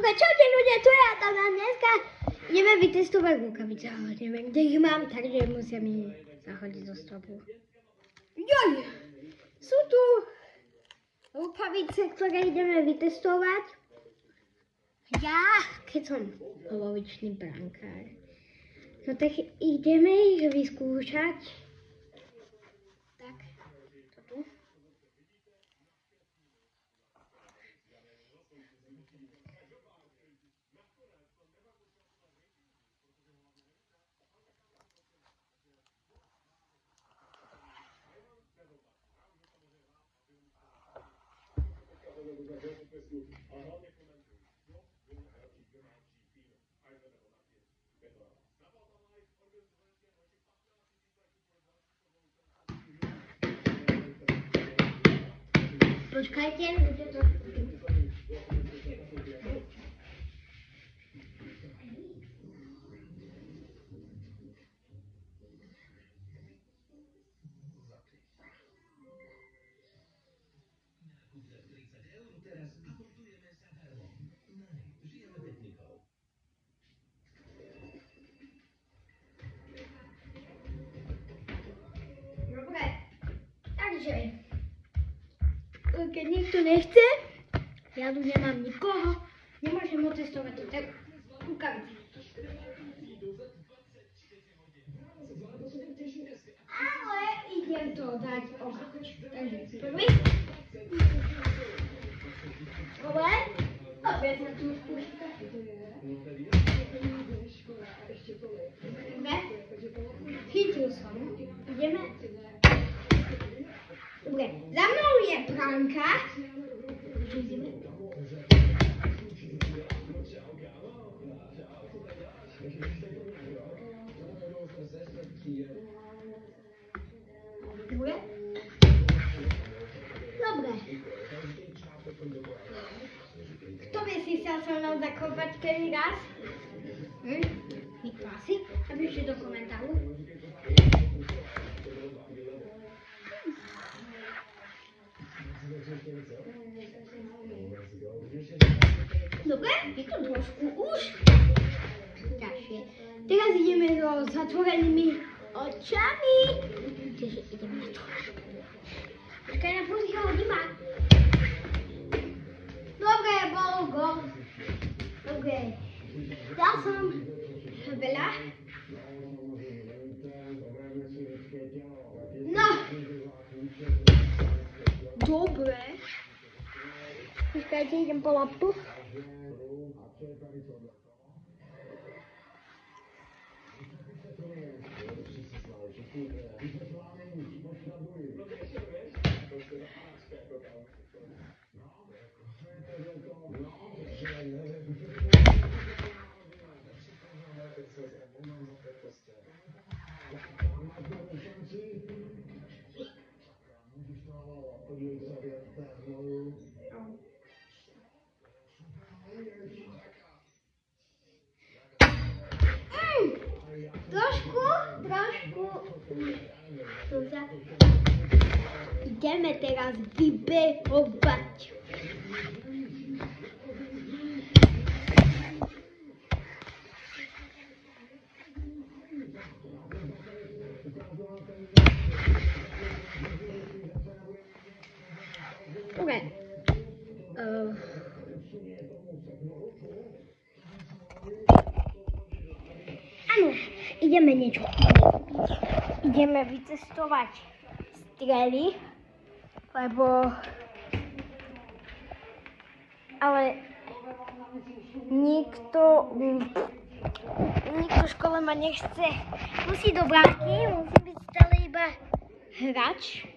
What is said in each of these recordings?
Dobre, čaute ľudia, tu je Adam a dneska ideme vytestovať rukavice, ale neviem, kde ich mám, takže musia mi zahodiť zo stropu. Joj! Sú tu rukavice, ktoré ideme vytestovať. Ja, keď som polovičný brankár. No tak ideme ich vyskúšať. Tak, to tu. Počkajte, bude to... Dobre, takže... Keď nikto nechce, ja tu nemám nikoho, nemôžem otestovať tieto rukavice. Ale idem to dať obrať. Takže prvý. Dobre. Opäť sa tu spúšťa. Dobre. Chytil som. Ideme. Dobre, za mnou je bránka. Dobre. Dobre. Kto by si chcel so mnou zakopať prvý raz? Nikto asi? Napíšte do komentáru. Dobre, je to trošku už ťažšie. Teraz ideme so zatvorenými očami. Takže ideme na to. Počkaj, na pozri, hodí ma. Dobre, bol gol. Dobre. Dal som veľa. No. Dobre. Počkajte, idem po labku. Ideme teraz vybehovať. OK. Áno, ideme niečo. Ideme vycestovať strely, lebo... Ale nikto v škole ma nechce. Musí do bránky, musí byť stále iba hráč.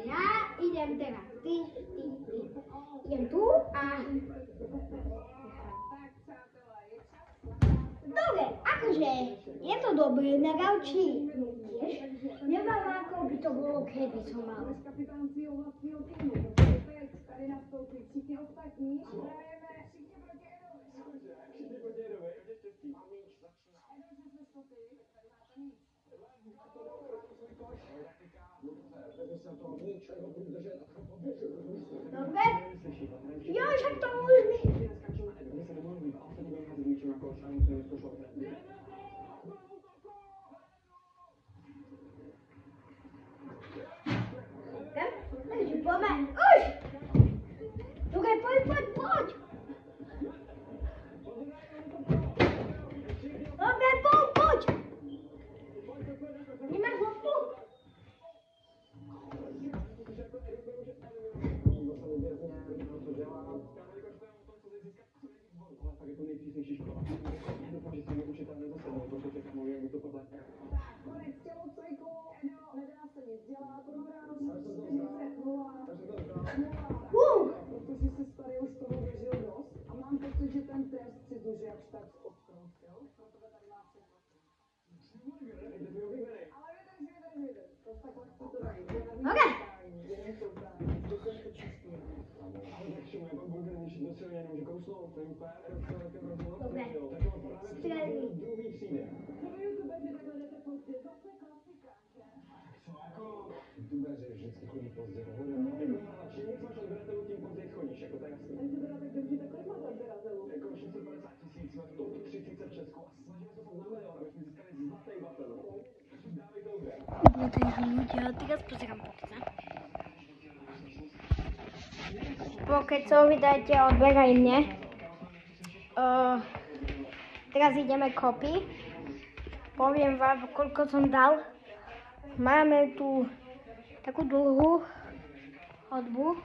Ja idem teraz. Ty. Idem tu a... Dobre, akože je to dobré, na gauči tiež. Nemám ako by to bolo, keby som mal. Dobre? Jo, však to už mi... Takže poďme. Už! Dobre, poď! Dobre, poď! Nemáš loptu? Dobre. Strelí. No takže ľudia, teraz pozerám pokca. Keď sa uvidíte, odberaj mne. Teraz ideme kopy. Poviem vám, koľko som dal. Máme tu takú dlhú chodbu.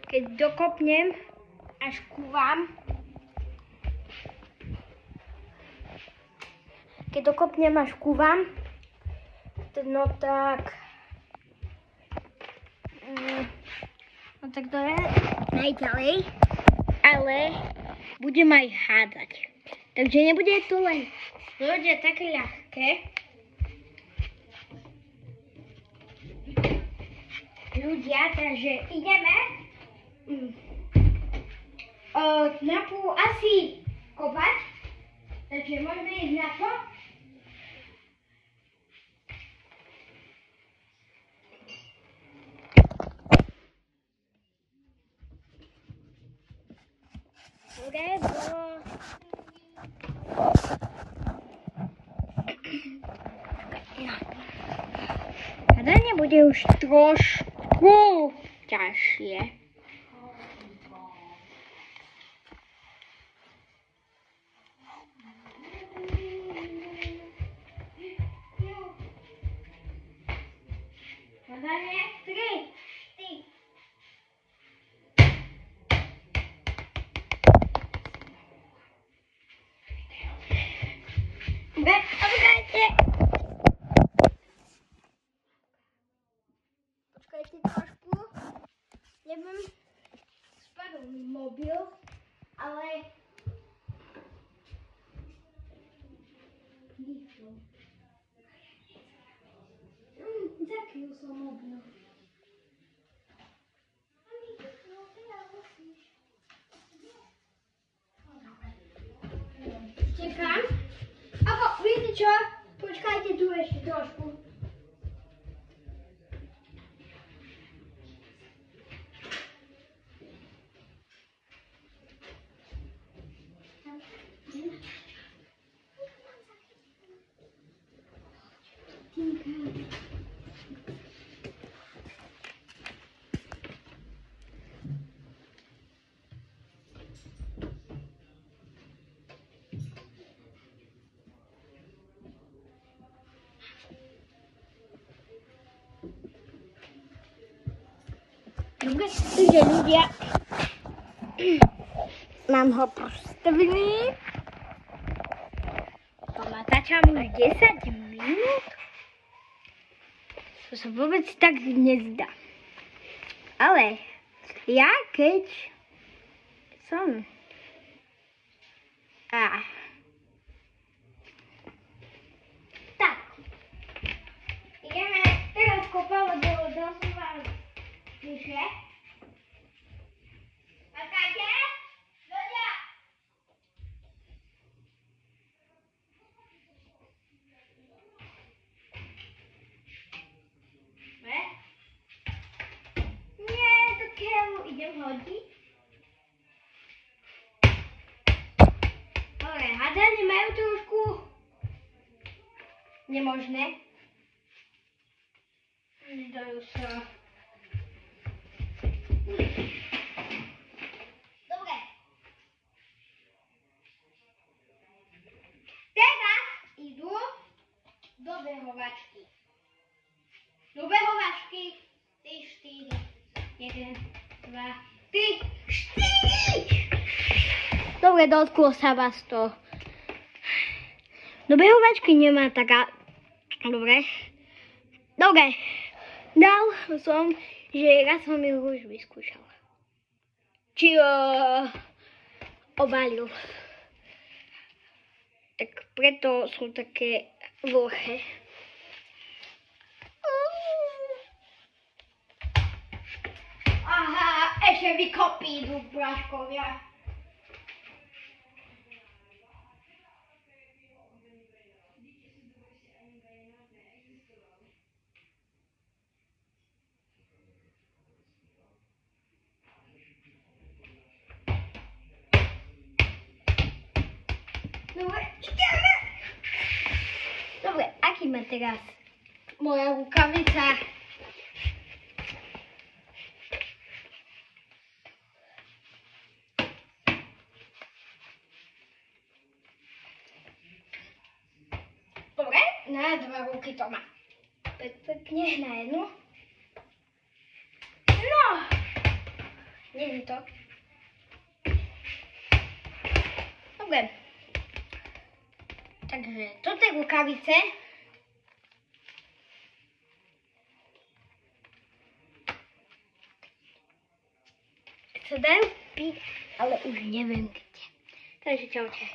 Keď dokopnem až ku vám, no tak to je najďalej, ale budem aj hádzať. Takže nebude to len také ľahké. Ľudia, takže ideme na půl asi kopať, takže môžeme ísť na to. Hádanie bude už trošku ťažšie. Hádanie 3. Počkajte trošku. Neviem, spadol mi mobil, ale... Zakryl som mobil. Čekám. Viete čo? Počkajte tu ešte trošku. Dobre, takže ľudia, mám ho postavený. Pamätáte? natáčam už 10 minút. To sa vôbec tak nezdá. Ale ja keď som... Tak. Ideme teraz kopať, lebo dosúvam vyššie. Počkajte! Ľudia! Nie, do keľu idem hodiť. Dobre, hádzanie majú trošku nemožné. Dajú sa. Dobre. Teraz idú do behovačky. Do behovačky. 3, 4, 1, 2, 3, 4. Dobre, dotklo sa vás to. Do behovačky nemá taká... Dobre. Dal som, že raz som ju už vyskúšal. Či obalil. Tak preto sú také vlhé. Aha, ešte vykopí idú bráškovia. Dobre, ideme. Dobre, aký má teraz moja rukavica? Dobre, na 2 ruky to má. Pekne na jednu. No, nie je to. Dobre. Takže toto je rukavice. Sa dajú piť, ale už neviem kde. Takže čaute.